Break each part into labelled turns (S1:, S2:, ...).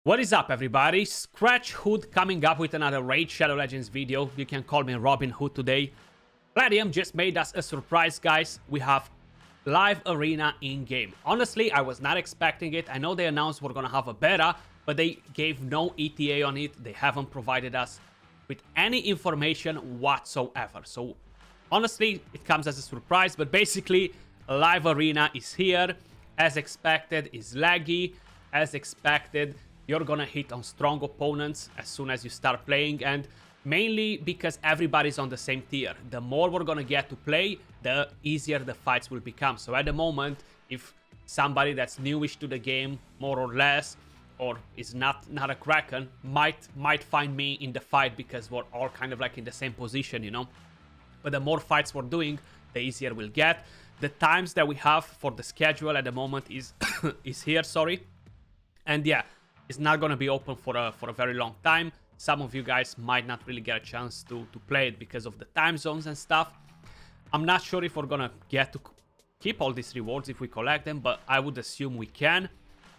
S1: What is up, everybody? Skratch Hood coming up with another Raid Shadow Legends video. You can call me Robin Hood today. Palladium just made us a surprise, guys. We have live arena in-game. Honestly, I was not expecting it. I know they announced we're gonna have a beta, but they gave no ETA on it. They haven't provided us with any information whatsoever. So honestly, it comes as a surprise, but basically, live arena is here. As expected, is laggy. As expected, you're gonna hit on strong opponents as soon as you start playing, and mainly because everybody's on the same tier. The more we're gonna get to play, the easier the fights will become. So at the moment, if somebody that's newish to the game, more or less, or is not a Kraken, might find me in the fight because we're all kind of like in the same position, you know? But the more fights we're doing, the easier we'll get. The times that we have for the schedule at the moment is is here, sorry. And yeah, it's not going to be open for a very long time. Some of you guys might not really get a chance to play it because of the time zones and stuff. I'm not sure if we're going to get to keep all these rewards if we collect them, but I would assume we can.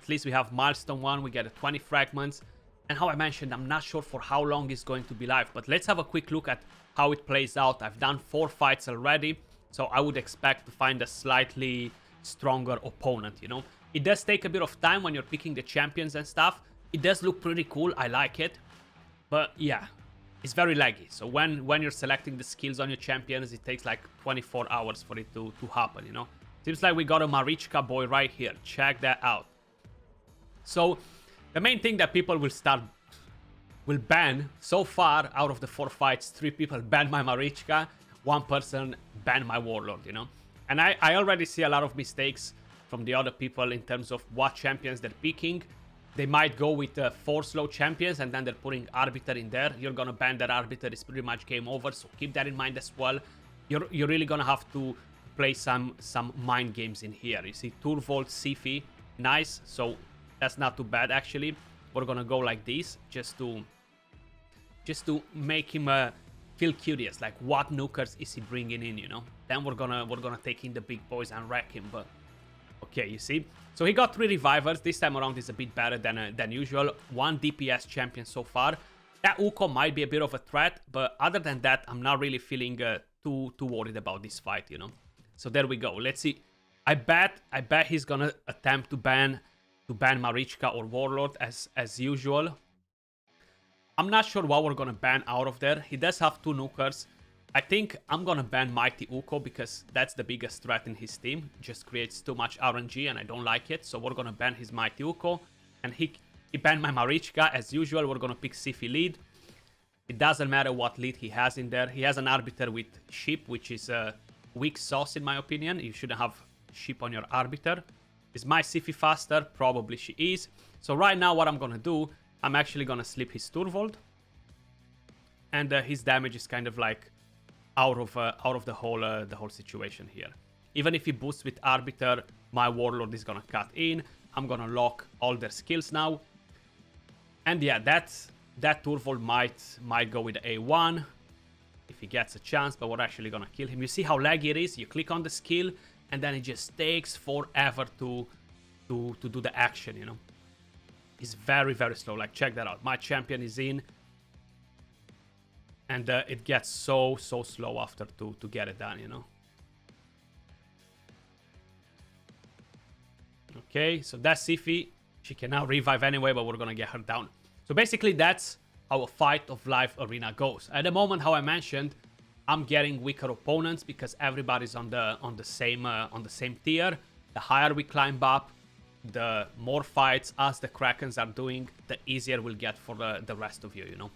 S1: At least we have milestone 1, we get 20 fragments. And how I mentioned, I'm not sure for how long it's going to be live, but let's have a quick look at how it plays out. I've done 4 fights already, so I would expect to find a slightly stronger opponent, you know? It does take a bit of time when you're picking the champions and stuff. It does look pretty cool, I like it. But yeah, it's very laggy. So when you're selecting the skills on your champions, it takes like 24 hours for it to happen, you know? Seems like we got a Marichka boy right here. Check that out. So the main thing that people will ban, so far out of the 4 fights, 3 people banned my Marichka, 1 person banned my Warlord, you know? And I already see a lot of mistakes from the other people in terms of what champions they're picking. They might go with 4 slow champions and then they're putting Arbiter in there. You're gonna ban that Arbiter, it's pretty much game over, so keep that in mind as well. You're really gonna have to play some mind games in here. You see Turvold, Sifi, nice, so that's not too bad actually. We're gonna go like this just to make him feel curious, like what nukers is he bringing in, you know? Then we're gonna take in the big boys and wreck him, but okay, you see? So he got 3 revivers. This time around is a bit better than usual. 1 DPS champion so far. That Uko might be a bit of a threat, but other than that, I'm not really feeling too worried about this fight, you know? So there we go. Let's see. I bet he's gonna attempt to ban Marichka or Warlord as usual. I'm not sure what we're gonna ban out of there. He does have 2 nukers. I think I'm gonna ban Mighty Uko because that's the biggest threat in his team. Just creates too much RNG and I don't like it. So we're gonna ban his Mighty Uko. And he banned my Marichka as usual. We're gonna pick Sifi lead. It doesn't matter what lead he has in there. He has an Arbiter with Ship, which is a weak sauce in my opinion. You shouldn't have Ship on your Arbiter. Is my Sifi faster? Probably she is. So right now what I'm gonna do, I'm actually gonna slip his Turvold. And his damage is kind of like out of the whole situation here. Even if he boosts with Arbiter, my Warlord is gonna cut in. I'm gonna lock all their skills now. And yeah, that Turvold might go with A1 if he gets a chance, but we're actually gonna kill him. You see how laggy it is? You click on the skill and then it just takes forever to do the action, you know? It's very, very slow. Like, check that out. My champion is in. And it gets so slow after to get it done, you know? Okay, so that's Sifi. She can now revive anyway, but we're gonna get her down. So basically, that's how a fight of live arena goes. At the moment, how I mentioned, I'm getting weaker opponents because everybody's on the same tier. The higher we climb up, the more fights us the Krakens are doing, the easier we'll get for the rest of you, you know?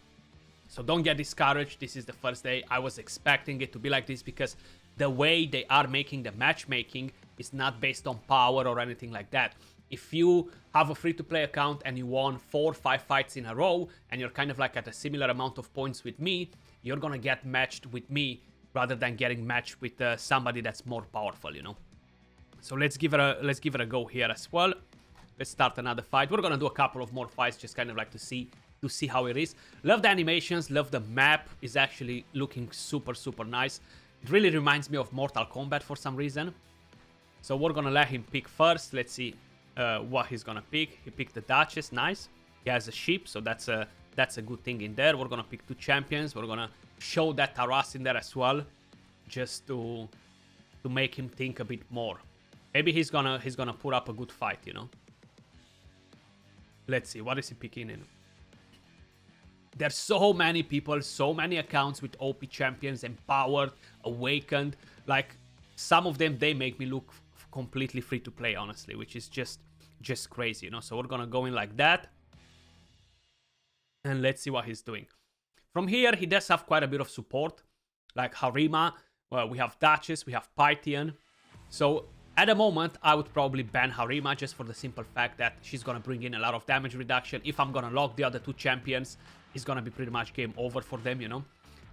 S1: So don't get discouraged. This is the first day. I was expecting it to be like this because the way they are making the matchmaking is not based on power or anything like that. If you have a free-to-play account and you won 4 or 5 fights in a row and you're kind of like at a similar amount of points with me, you're gonna get matched with me rather than getting matched with somebody that's more powerful, you know? So let's give it a go here as well. Let's start another fight. We're gonna do a couple of more fights just kind of like to see how it is. Love the animations, love the map. Is actually looking super nice. It really reminds me of Mortal Kombat for some reason. So we're gonna let him pick first. Let's see what he's gonna pick. He picked the Duchess, nice. he has a ship, so that's a good thing in there. We're gonna pick 2 champions. We're gonna show that Taras in there as well, just to make him think a bit more. Maybe he's gonna put up a good fight, you know. Let's see, what is he picking in? There's so many people, so many accounts with OP champions, empowered, awakened. Like, some of them, they make me look completely free to play, honestly, which is just crazy, you know. So we're gonna go in like that. And let's see what he's doing. From here, he does have quite a bit of support. Like Harima, well, we have Duchess, we have Pythian. So at the moment, I would probably ban Harima just for the simple fact that she's gonna bring in a lot of damage reduction. If I'm gonna lock the other 2 champions, it's gonna be pretty much game over for them, you know.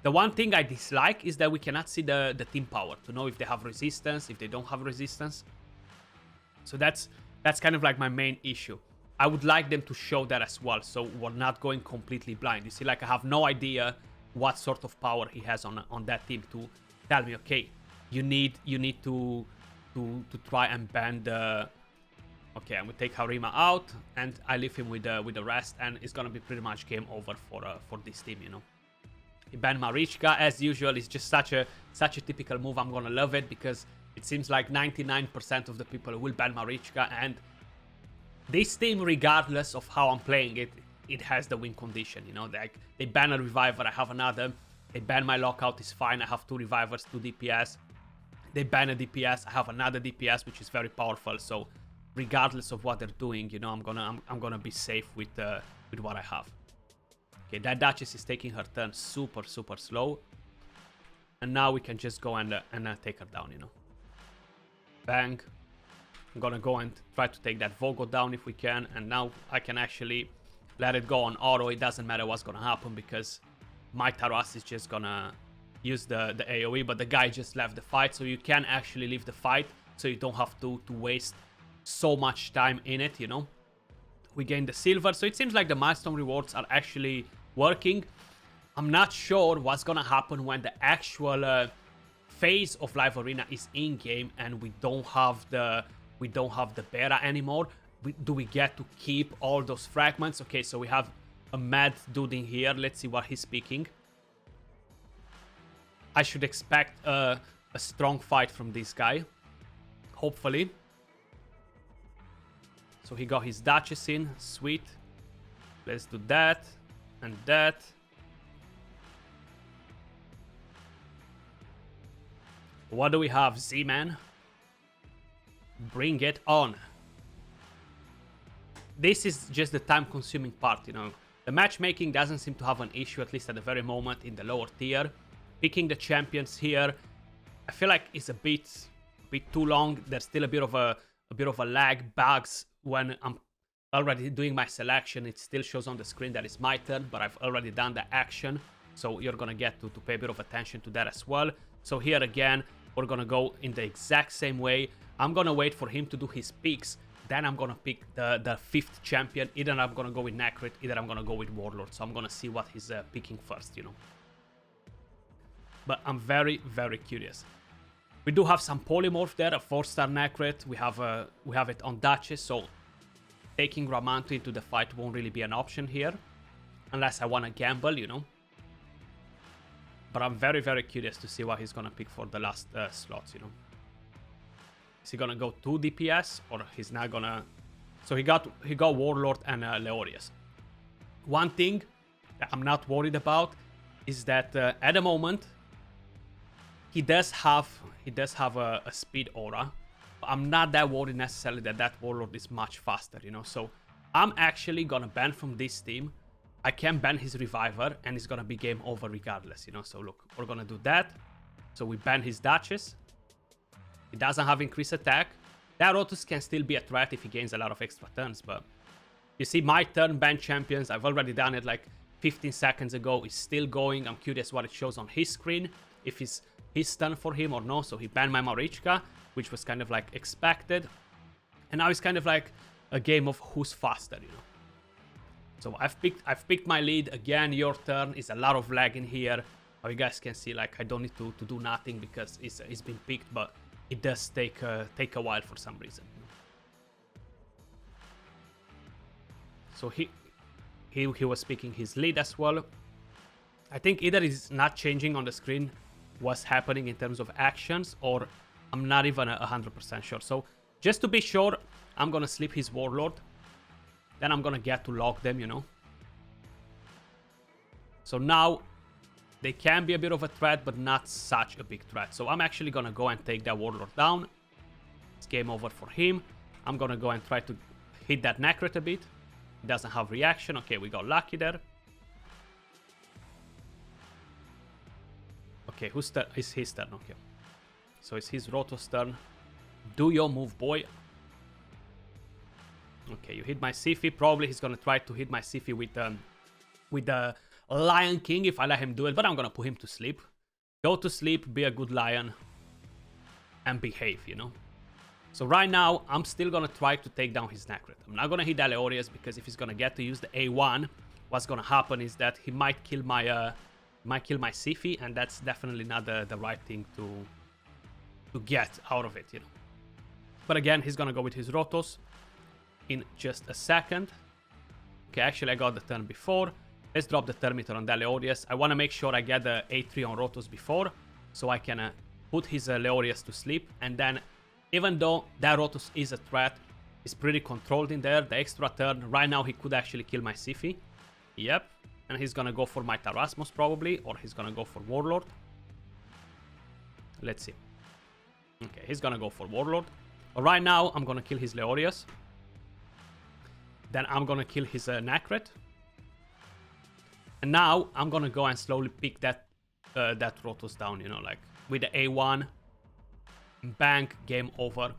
S1: The one thing I dislike is that we cannot see the team power to know if they have resistance, if they don't have resistance. So that's kind of like my main issue. I would like them to show that as well, so we're not going completely blind. You see, like, I have no idea what sort of power he has on that team to tell me, okay, you need to try and ban the... Okay, I'm gonna take Harima out, and I leave him with the rest, and it's gonna be pretty much game over for this team, you know. He banned Marichka as usual. It's just such a typical move. I'm gonna love it because it seems like 99% of the people will ban Marichka, and this team, regardless of how I'm playing it, it has the win condition, you know. Like, they ban a reviver, I have another. They ban my lockout, is fine. I have 2 revivers, 2 DPS. They ban a DPS, I have another DPS, which is very powerful. So regardless of what they're doing, you know, I'm gonna be safe with what I have. Okay, that Duchess is taking her turn super slow, and now we can just go and take her down, you know. Bang. I'm gonna go and try to take that Vogo down if we can, and now I can actually let it go on auto. It doesn't matter what's gonna happen because my Taras is just gonna use the AoE, but the guy just left the fight, so you can actually leave the fight, so you don't have to waste so much time in it, you know. We gain the silver, so it seems like the milestone rewards are actually working. I'm not sure what's gonna happen when the actual phase of Live Arena is in game and we don't have the beta anymore. Do we get to keep all those fragments? Okay, so we have a mad dude in here. Let's see what he's picking. I should expect a strong fight from this guy, hopefully. So he got his Duchess in, sweet. Let's do that and that. What do we have, Z-Man? Bring it on. This is just the time-consuming part, you know. The matchmaking doesn't seem to have an issue, at least at the very moment, in the lower tier. Picking the champions here, I feel like it's a bit too long. There's still a bit of a lag, bugs. When I'm already doing my selection, it still shows on the screen that it's my turn, but I've already done the action. So you're gonna get to pay a bit of attention to that as well. So here again, we're gonna go in the exact same way. I'm gonna wait for him to do his picks. Then I'm gonna pick the 5th champion. Either I'm gonna go with Necrit, either I'm gonna go with Warlord. So I'm gonna see what he's picking first, you know. But I'm very curious. We do have some polymorph there, a 4-star Necrit. We have it on Duchess, so taking Ramanto into the fight won't really be an option here, unless I want to gamble, you know. But I'm very curious to see what he's gonna pick for the last slots, you know. Is he gonna go 2 DPS or he's not gonna? So he got Warlord and Leorius. One thing that I'm not worried about is that at the moment he does have a speed aura, but I'm not that worried necessarily that Warlord is much faster, you know. So I'm actually gonna ban from this team. I can ban his Reviver, and it's gonna be game over regardless, you know. So look, we're gonna do that. So we ban his Duchess. He doesn't have increased attack. That Rotus can still be a threat if he gains a lot of extra turns, but you see my turn ban champions. I've already done it like 15 seconds ago. It's still going. I'm curious what it shows on his screen, if it's his turn for him or no. So he banned my Marichka, which was kind of like expected. And now it's kind of like a game of who's faster, you know. So I've picked my lead. Again, your turn. Is a lot of lag in here. How you guys can see, like, I don't need to do nothing because it's been picked, but it does take a while for some reason. So he was picking his lead as well. I think either he's not changing on the screen what's happening in terms of actions, or I'm not even 100% sure. So just to be sure, I'm gonna sleep his Warlord. Then I'm gonna get to lock them, you know. So now they can be a bit of a threat, but not such a big threat. So I'm actually gonna go and take that Warlord down. It's game over for him. I'm gonna go and try to hit that Necret a bit. He doesn't have reaction. Okay, we got lucky there. Okay, whose turn? It's his turn, okay. So it's his Roto's turn. Do your move, boy. Okay, you hit my Siphi. Probably he's gonna try to hit my Siphi with the Lion King if I let him do it, but I'm gonna put him to sleep. Go to sleep, be a good lion, and behave, you know. So right now, I'm still gonna try to take down his Necret. I'm not gonna hit Aleorius because if he's gonna get to use the A1, what's gonna happen is that he might kill my Siphi, and that's definitely not the right thing to get out of it, you know. But again, he's gonna go with his Rotos in just a second. Okay, actually I got the turn before. Let's drop the Terminator on that Leorius. I want to make sure I get the A3 on Rotos before, so I can put his Leorius to sleep. And then, even though that Rotos is a threat, he's pretty controlled in there. The extra turn, right now he could actually kill my Siphi. Yep. And he's gonna go for my Tarasmos probably, or he's gonna go for Warlord. Let's see. Okay, he's gonna go for Warlord. But right now, I'm gonna kill his Leorius. Then I'm gonna kill his Necret. And now I'm gonna go and slowly pick that Rotos down, you know, like with the A1. Bang, game over.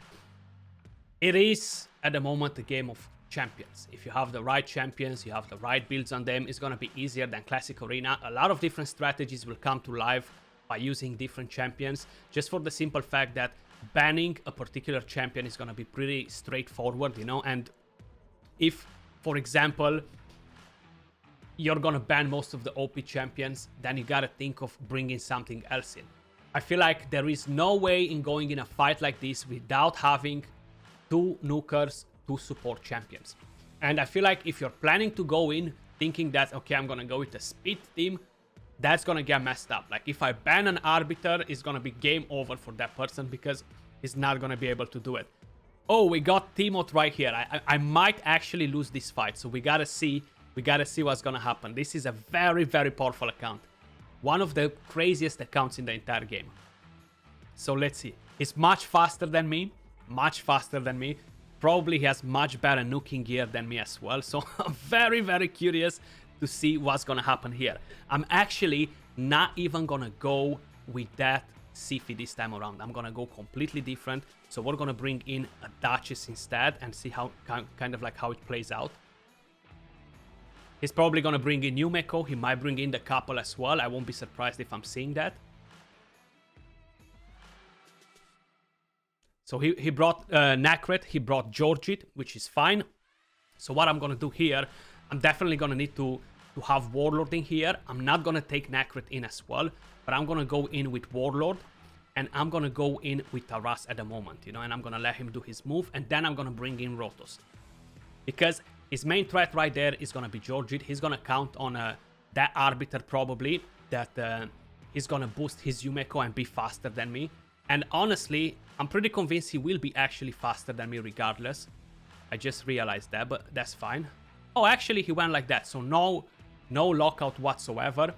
S1: It is at the moment a game of champions. If you have the right champions, you have the right builds on them, it's gonna be easier than Classic Arena. A lot of different strategies will come to life by using different champions, just for the simple fact that banning a particular champion is gonna be pretty straightforward, you know. And if, for example, you're gonna ban most of the OP champions, then you gotta think of bringing something else in. I feel like there is no way in going in a fight like this without having 2 nukers, 2 support champions. And I feel like if you're planning to go in thinking that, okay, I'm gonna go with a speed team, that's gonna get messed up. Like if I ban an Arbiter, it's gonna be game over for that person because he's not gonna be able to do it. Oh, we got Timoth right here. I might actually lose this fight, so we gotta see what's gonna happen. This is a very, very powerful account. One of the craziest accounts in the entire game. So let's see. He's much faster than me. Probably he has much better nuking gear than me as well. So I'm very, very curious to see what's gonna happen here. I'm actually not even gonna go with that Siphi this time around. I'm gonna go completely different. So we're gonna bring in a Duchess instead and see how kind of like how it plays out. He's probably gonna bring in Yumeko. He might bring in the couple as well. I won't be surprised if I'm seeing that. So he brought Necret, he brought Georgit, which is fine. So what I'm gonna do here, I'm definitely gonna need to have Warlord in here. I'm not gonna take Necret in as well, but I'm gonna go in with Warlord, and I'm gonna go in with Taras at the moment, you know, and I'm gonna let him do his move, and then I'm gonna bring in Rotos. Because his main threat right there is gonna be Georgit. He's gonna count on that Arbiter probably, that he's gonna boost his Yumeko and be faster than me. And honestly, I'm pretty convinced he will be actually faster than me regardless. I just realized that, but that's fine. Oh, actually he went like that, so no lockout whatsoever.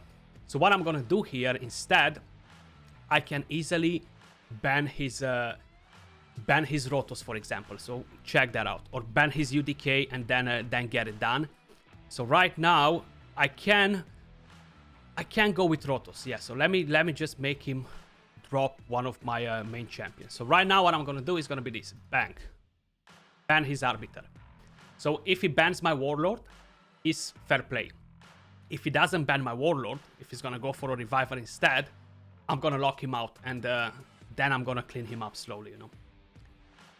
S1: So what I'm gonna do here instead, I can easily ban his Rotos, for example. So check that out, or ban his UDK and then get it done. So right now I can go with Rotos. Yeah. So let me just make him drop one of my main champions. So right now what I'm gonna do is gonna be this: bang, ban his Arbiter. So if he bans my Warlord, it's fair play. If he doesn't ban my Warlord, if he's gonna go for a Reviver instead, I'm gonna lock him out, and then I'm gonna clean him up slowly, you know.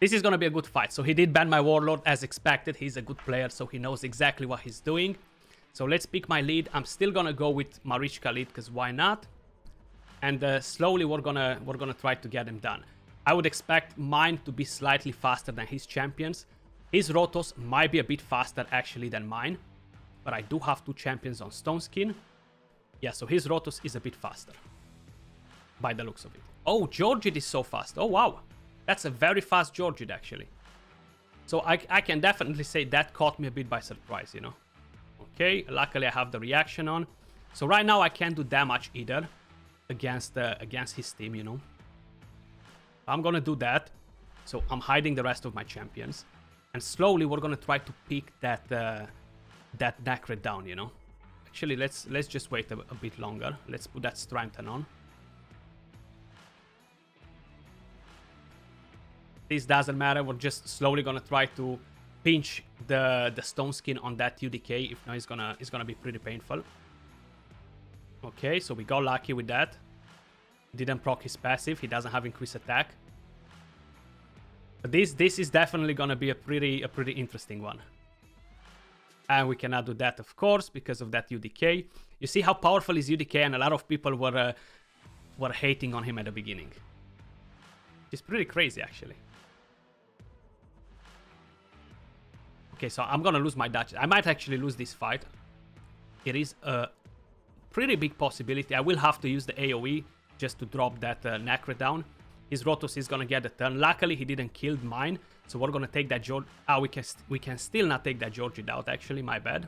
S1: This is gonna be a good fight. So he did ban my Warlord as expected. He's a good player, so he knows exactly what he's doing. So let's pick my lead. I'm still gonna go with Marichka lead, because why not? And slowly we're gonna try to get him done. I would expect mine to be slightly faster than his champions. His Rotos might be a bit faster actually than mine. but I do have 2 champions on Stone Skin. Yeah, so his Rotos is a bit faster, by the looks of it. Oh, Georgid is so fast. Oh, wow. That's a very fast Georgid, actually. So I can definitely say that caught me a bit by surprise, you know. Okay, luckily I have the reaction on. So right now I can't do damage either against his team, you know. I'm gonna do that. So I'm hiding the rest of my champions. And slowly we're gonna try to pick that Nacred down, you know. Actually, let's just wait a bit longer. Let's put that Strengthen on. This doesn't matter. We're just slowly gonna try to pinch the Stone Skin on that UDK. If not, it's gonna be pretty painful. Okay, so we got lucky with that. Didn't proc his passive. He doesn't have increased attack. But this is definitely gonna be a pretty interesting one. And we cannot do that, of course, because of that UDK. You see how powerful is UDK, and a lot of people were hating on him at the beginning. It's pretty crazy, actually. Okay, so I'm gonna lose my Duchess. I might actually lose this fight. It is a pretty big possibility. I will have to use the AoE just to drop that Nacre down. His Rotos is gonna get the turn. Luckily, he didn't kill mine, so we're gonna take that George. Ah, we can still not take that Georgid out. Actually, my bad.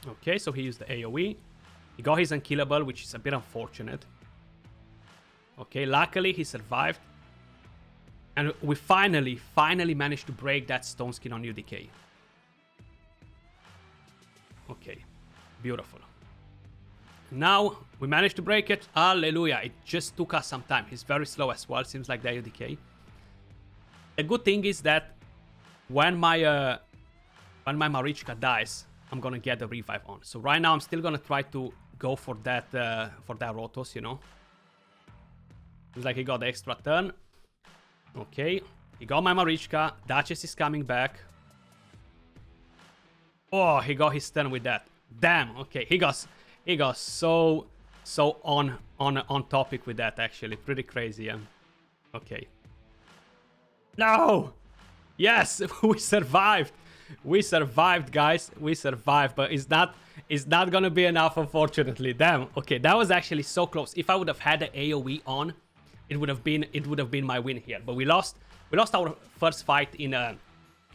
S1: Okay, so he used the AoE. He got his unkillable, which is a bit unfortunate. Okay, luckily he survived. And we finally managed to break that Stone Skin on UDK. Okay, beautiful. Now we managed to break it. Hallelujah. It just took us some time. He's very slow as well. Seems like the UDK. The good thing is that when my Marichka dies, I'm gonna get the revive on. So right now I'm still gonna try to go for that Rotos, you know. Seems like he got the extra turn. Okay, he got my Marichka. Duchess is coming back. Oh, he got his turn with that. Damn. Okay, he got so on topic with that, actually. Pretty crazy, yeah. Okay. No! Yes, we survived. We survived, guys. We survived, but it's not gonna be enough, unfortunately. Damn. Okay, that was actually so close. If I would have had the AoE on, it would have been my win here. But we lost our first fight in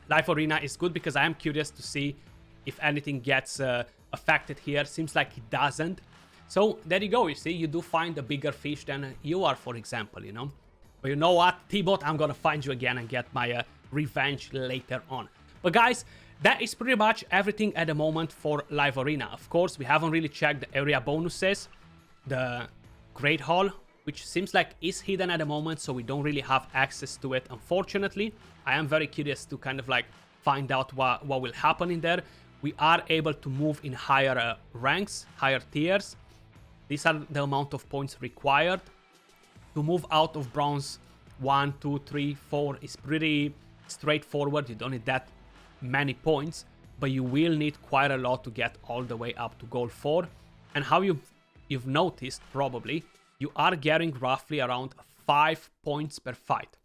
S1: Live Arena. It's good because I am curious to see if anything gets affected here. Seems like it doesn't. So there you go. You see, you do find a bigger fish than you are, for example, you know. But you know what, T-Bot, I'm gonna find you again and get my revenge later on. But guys, that is pretty much everything at the moment for Live Arena. Of course, we haven't really checked the area bonuses, the Great Hall, which seems like is hidden at the moment, so we don't really have access to it, unfortunately. I am very curious to kind of like find out what will happen in there. We are able to move in higher ranks, higher tiers. These are the amount of points required. To move out of bronze 1, 2, 3, 4 is pretty straightforward. You don't need that many points, but you will need quite a lot to get all the way up to gold 4. And how you've noticed, probably, you are getting roughly around 5 points per fight.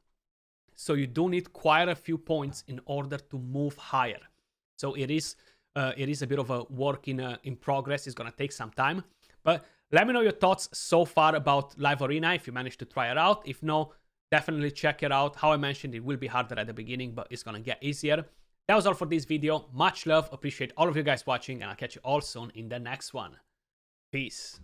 S1: So you do need quite a few points in order to move higher. So it is a bit of a work in progress. It's gonna take some time, but let me know your thoughts so far about Live Arena, if you managed to try it out. If no, definitely check it out. How I mentioned, it will be harder at the beginning, but it's gonna get easier. That was all for this video. Much love, appreciate all of you guys watching, and I'll catch you all soon in the next one. Peace.